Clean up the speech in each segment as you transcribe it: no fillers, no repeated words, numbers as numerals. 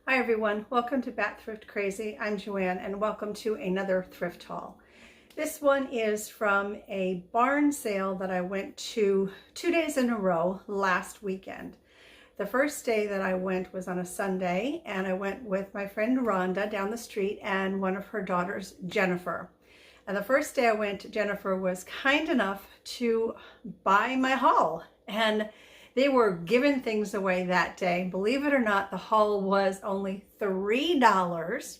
Hi everyone, welcome to Bat Thrift Crazy. I'm Joanne and welcome to another thrift haul. This one is from a barn sale that I went to 2 days in a row last weekend. The first day that I went was on a Sunday, and I went with my friend Rhonda down the street and one of her daughters, Jennifer. And the first day I went, Jennifer was kind enough to buy my haul, and they were giving things away that day. Believe it or not, the haul was only $3.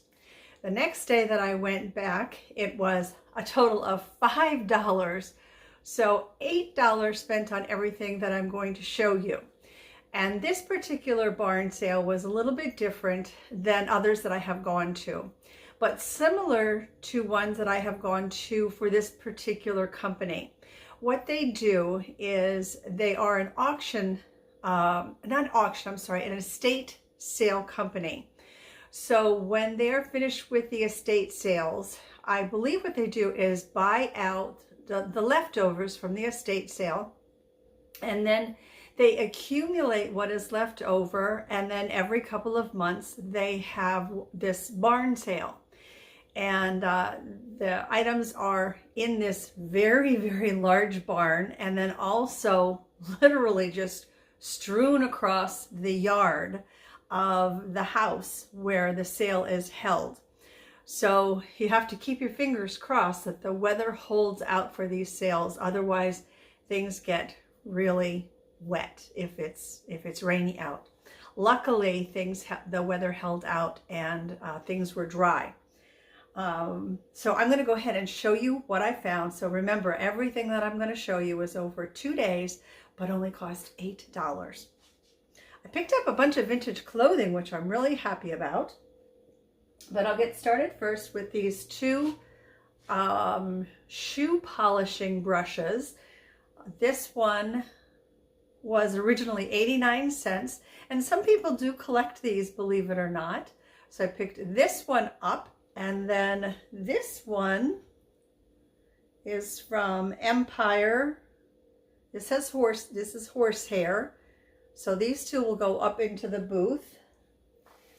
The next day that I went back, it was a total of $5. So $8 spent on everything that I'm going to show you. And this particular barn sale was a little bit different than others that I have gone to, but similar to ones that I have gone to for this particular company. What they do is they are an an estate sale company. So when they're finished with the estate sales, I believe what they do is buy out the leftovers from the estate sale, and then they accumulate what is left over, and then every couple of months they have this barn sale. And the items are in this very, very large barn, and then also literally just strewn across the yard of the house where the sale is held. So you have to keep your fingers crossed that the weather holds out for these sales. Otherwise, things get really wet if it's rainy out. Luckily, the weather held out and things were dry. So I'm going to go ahead and show you what I found. So remember, everything that I'm going to show you is over 2 days, but only cost $8. I picked up a bunch of vintage clothing, which I'm really happy about. But I'll get started first with these two shoe polishing brushes. This one was originally 89 cents, and some people do collect these, believe it or not. So I picked this one up. And then this one is from Empire. This is horsehair. So these two will go up into the booth.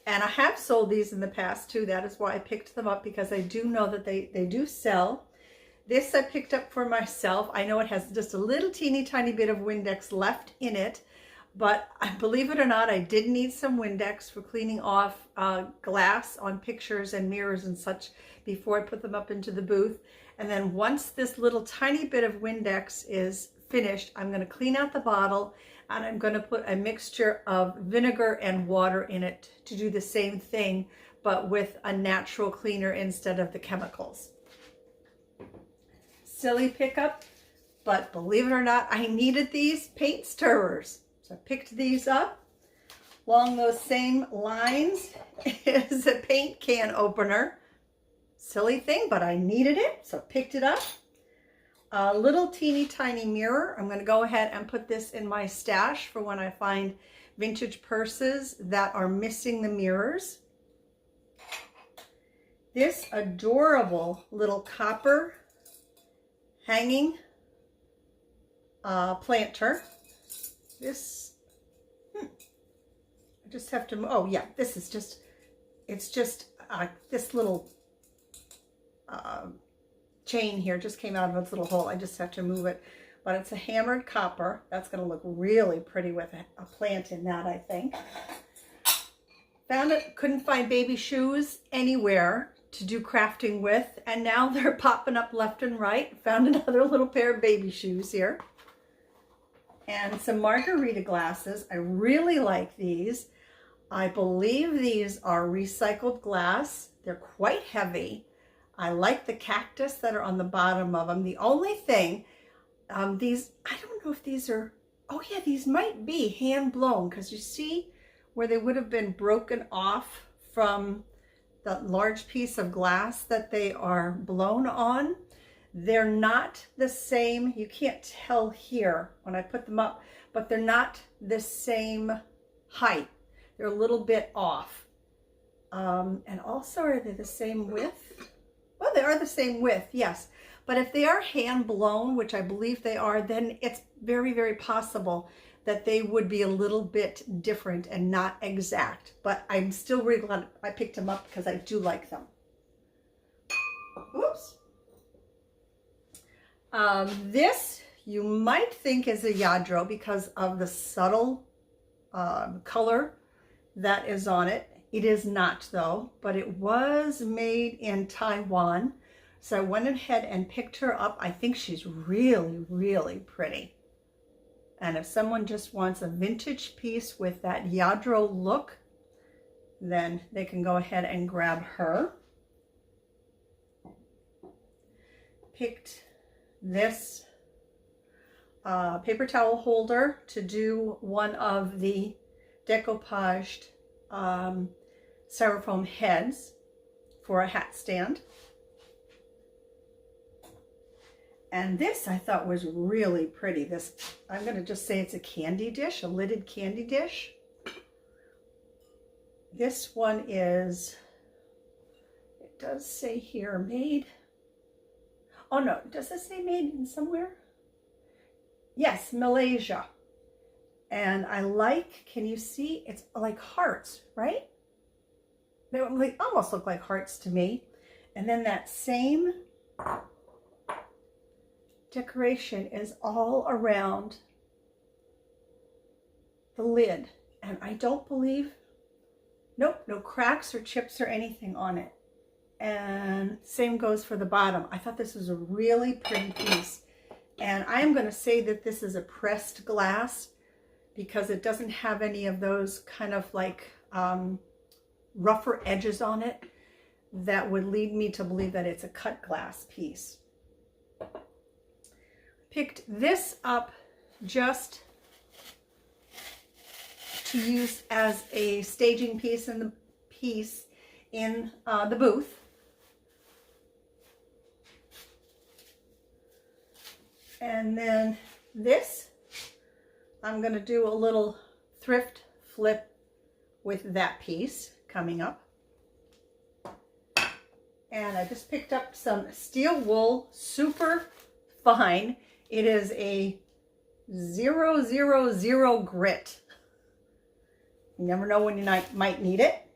And I have sold these in the past too. That is why I picked them up, because I do know that they do sell. This I picked up for myself. I know it has just a little teeny tiny bit of Windex left in it, but believe it or not, I did need some Windex for cleaning off glass on pictures and mirrors and such before I put them up into the booth. And then once this little tiny bit of Windex is finished, I'm going to clean out the bottle, and I'm going to put a mixture of vinegar and water in it to do the same thing, but with a natural cleaner instead of the chemicals. Silly pickup, but believe it or not, I needed these paint stirrers. So I picked these up. Along those same lines is a paint can opener. Silly thing, but I needed it, so I picked it up. A little teeny tiny mirror. I'm going to go ahead and put this in my stash for when I find vintage purses that are missing the mirrors. This adorable little copper hanging planter. This, I just have to, oh yeah, this is just, it's just this little chain here just came out of its little hole. I just have to move it, but it's a hammered copper. That's going to look really pretty with a plant in that, I think. Found it, couldn't find baby shoes anywhere to do crafting with, and now they're popping up left and right. Found another little pair of baby shoes here. And some margarita glasses. I really like these. I believe these are recycled glass. They're quite heavy. I like the cactus that are on the bottom of them. The only thing, these, I don't know if these are, oh yeah, these might be hand blown, because you see where they would have been broken off from the large piece of glass that they are blown on. They're not the same. You can't tell here when I put them up, but they're not the same height. They're a little bit off. And also, are they the same width? Well, they are the same width, yes. But if they are hand blown, which I believe they are, then it's very, very possible that they would be a little bit different and not exact. But I'm still really glad I picked them up because I do like them. Oops. This you might think is a Yadro because of the subtle color that is on it. It is not though, but it was made in Taiwan. So I went ahead and picked her up. I think she's really, really pretty. And if someone just wants a vintage piece with that Yadro look, then they can go ahead and grab her. Picked this paper towel holder to do one of the decoupaged styrofoam heads for a hat stand. And this I thought was really pretty. This, I'm going to just say it's a candy dish, a lidded candy dish. This one is, it does say here made. Oh no, does it say made in somewhere? Yes, Malaysia. And I like, can you see? It's like hearts, right? They almost look like hearts to me. And then that same decoration is all around the lid. And I don't believe, nope, no cracks or chips or anything on it. And same goes for the bottom. I thought this was a really pretty piece. And I am going to say that this is a pressed glass because it doesn't have any of those kind of like rougher edges on it that would lead me to believe that it's a cut glass piece. Picked this up just to use as a staging piece in the booth. And then this, I'm going to do a little thrift flip with that piece coming up. And I just picked up some steel wool, super fine. It is a 000 grit. You never know when you might need it.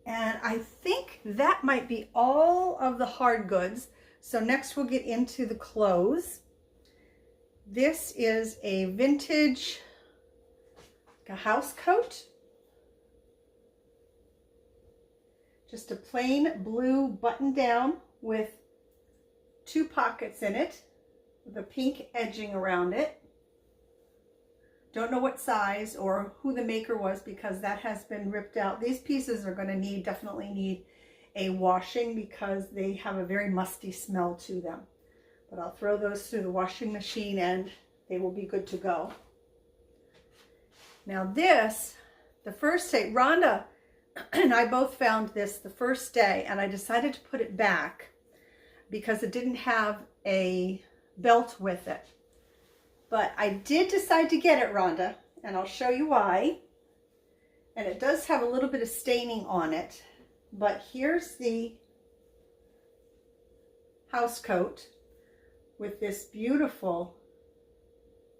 And I think that might be all of the hard goods. So next we'll get into the clothes. This is a vintage house coat. Just a plain blue button down with 2 pockets in it with a pink edging around it. Don't know what size or who the maker was because that has been ripped out. These pieces are going to definitely need a washing because they have a very musty smell to them. But I'll throw those through the washing machine and they will be good to go. Now this, the first day, Rhonda and I both found this the first day and I decided to put it back because it didn't have a belt with it. But I did decide to get it, Rhonda, and I'll show you why. And it does have a little bit of staining on it. But here's the house coat with this beautiful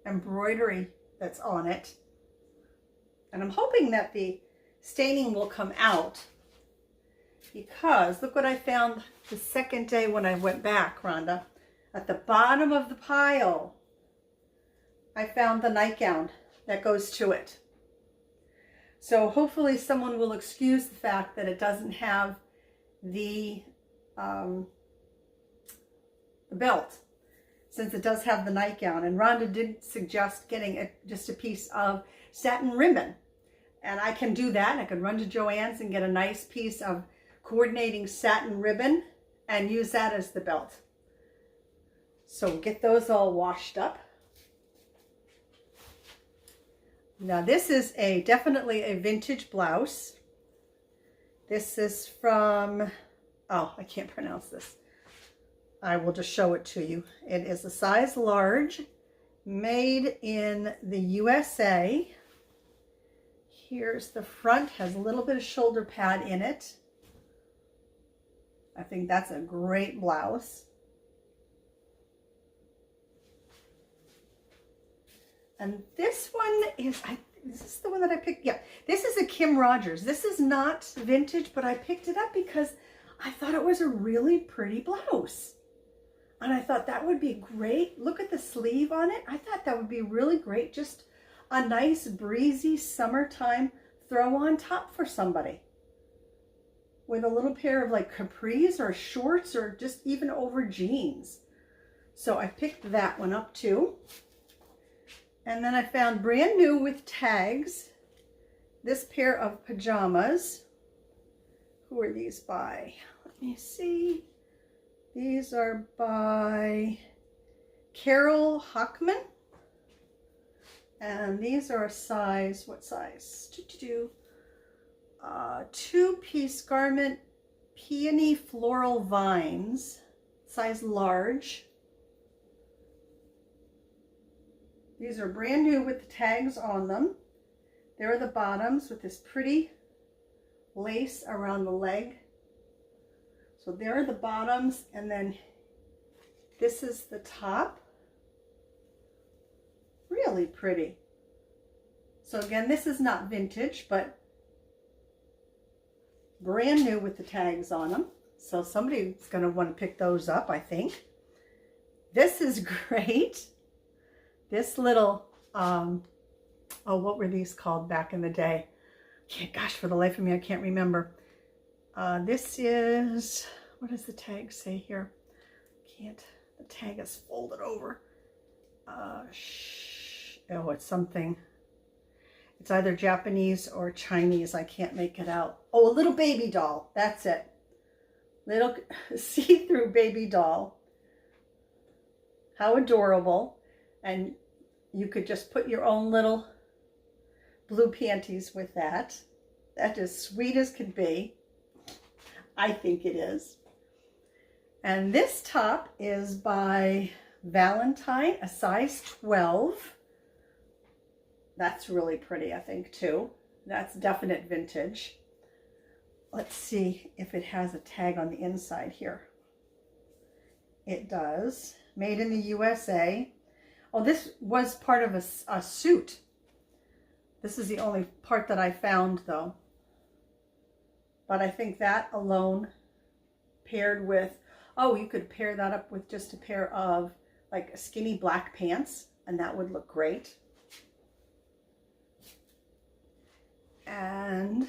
embroidery that's on it. And I'm hoping that the staining will come out because look what I found the second day when I went back, Rhonda. At the bottom of the pile, I found the nightgown that goes to it. So hopefully someone will excuse the fact that it doesn't have the belt, since it does have the nightgown. And Rhonda did suggest getting just a piece of satin ribbon. And I can do that. I could run to Joanne's and get a nice piece of coordinating satin ribbon and use that as the belt. So we'll get those all washed up. Now this is definitely a vintage blouse. This is from, oh, I can't pronounce this. I will just show it to you. It is a size large, made in the USA. Here's the front, has a little bit of shoulder pad in it. I think that's a great blouse. And this one is, is this the one that I picked? Yeah, this is a Kim Rogers. This is not vintage, but I picked it up because I thought it was a really pretty blouse. And I thought that would be great. Look at the sleeve on it. I thought that would be really great. Just a nice breezy summertime throw on top for somebody. With a little pair of like capris or shorts or just even over jeans. So I picked that one up too. And then I found brand new with tags, this pair of pajamas. Who are these by? Let me see. These are by Carol Hockman. And these are a size, what size? Two-piece garment, peony floral vines, size large. These are brand new with the tags on them. There are the bottoms with this pretty lace around the leg. So there are the bottoms, and then this is the top. Really pretty. So again, this is not vintage, but brand new with the tags on them. So somebody's going to want to pick those up, I think. This is great. This little, oh, what were these called back in the day? Gosh, for the life of me, I can't remember. This is, what does the tag say here? The tag is folded over. Oh, it's something. It's either Japanese or Chinese. I can't make it out. Oh, a little baby doll. That's it. Little see-through baby doll. How adorable. And you could just put your own little blue panties with that. That is sweet as could be. I think it is. And this top is by Valentine, a size 12. That's really pretty, I think, too. That's definite vintage. Let's see if it has a tag on the inside here. It does. Made in the USA. Oh, this was part of a suit. This is the only part that I found, though. But I think that alone paired with, oh, you could pair that up with just a pair of like skinny black pants, and that would look great. And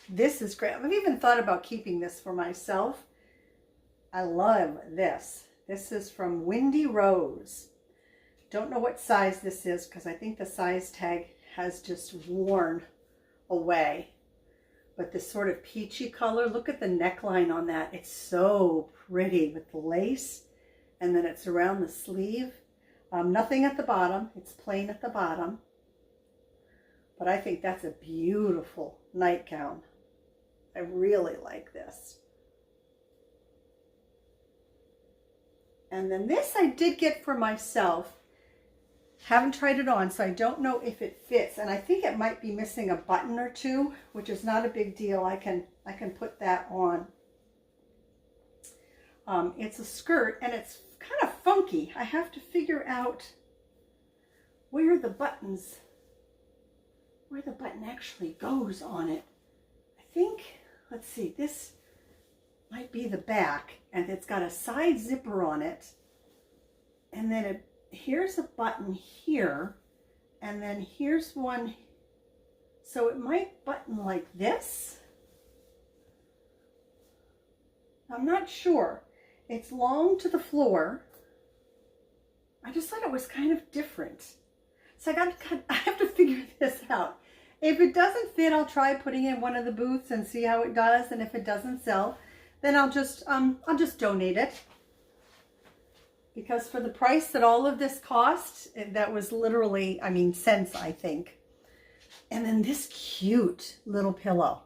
this is great. I've even thought about keeping this for myself. I love this. This is from Windy Rose. Don't know what size this is because I think the size tag has just worn away. But this sort of peachy color, look at the neckline on that. It's so pretty with the lace. And then it's around the sleeve. Nothing at the bottom. It's plain at the bottom. But I think that's a beautiful nightgown. I really like this. And then this I did get for myself. Haven't tried it on, so I don't know if it fits. And I think it might be missing a button or two, which is not a big deal. I can put that on. It's a skirt, and it's kind of funky. I have to figure out where the button actually goes on it. I think, let's see, this might be the back, and it's got a side zipper on it. And then here's a button here, and then here's one. So it might button like this. I'm not sure. It's long to the floor. I just thought it was kind of different. So I have to figure this out. If it doesn't fit, I'll try putting it in one of the booths and see how it does. And if it doesn't sell, then I'll just donate it. Because for the price that all of this cost, that was literally, I mean, cents, I think. And then this cute little pillow.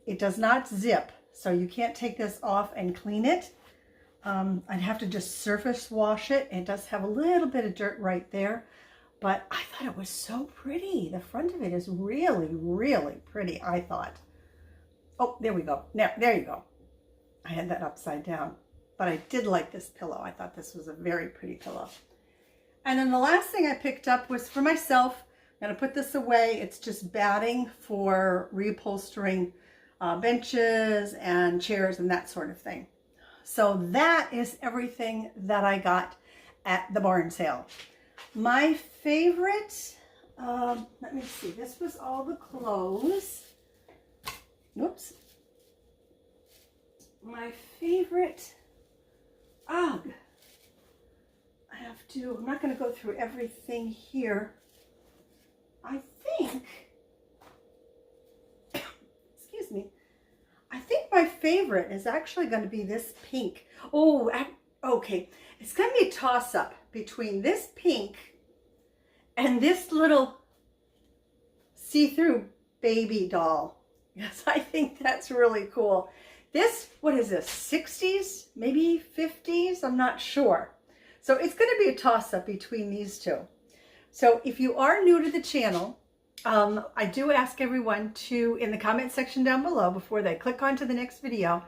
It does not zip, so you can't take this off and clean it. I'd have to just surface wash it. It does have a little bit of dirt right there, but I thought it was so pretty. The front of it is really, really pretty, I thought. Oh, there we go. There you go. I had that upside down. But I did like this pillow. I thought this was a very pretty pillow. And then the last thing I picked up was for myself. I'm going to put this away. It's just batting for reupholstering benches and chairs and that sort of thing. So that is everything that I got at the barn sale. My favorite, let me see, this was all the clothes. Oops. My favorite, I'm not going to go through everything here. I think, excuse me, I think my favorite is actually going to be this pink. Oh, okay. It's going to be a toss-up between this pink and this little see-through baby doll. Yes, I think that's really cool. This, what is this, 60s, maybe 50s? I'm not sure. So it's going to be a toss-up between these two. So if you are new to the channel, I do ask everyone to, in the comment section down below, before they click on to the next video,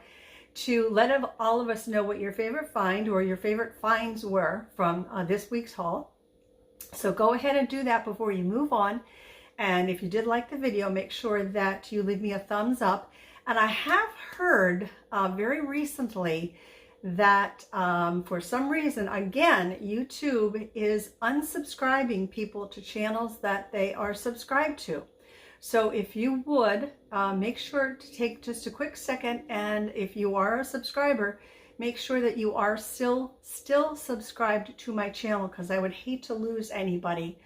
to let all of us know what your favorite find or your favorite finds were from this week's haul. So go ahead and do that before you move on. And if you did like the video, make sure that you leave me a thumbs up. And I have heard very recently that for some reason, again, YouTube is unsubscribing people to channels that they are subscribed to. So if you would, make sure to take just a quick second, and if you are a subscriber, make sure that you are still subscribed to my channel, because I would hate to lose anybody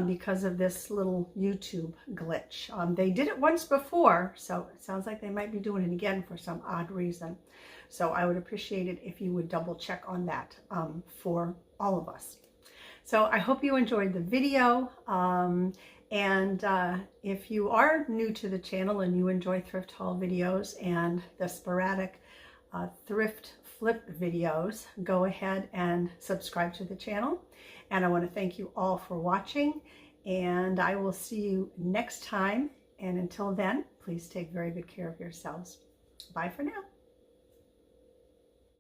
because of this little YouTube glitch. They did it once before, so it sounds like they might be doing it again for some odd reason. So I would appreciate it if you would double check on that for all of us. So I hope you enjoyed the video. And if you are new to the channel and you enjoy thrift haul videos and the sporadic thrift flip videos, go ahead and subscribe to the channel. And I want to thank you all for watching, and I will see you next time. And until then, please take very good care of yourselves. Bye for now.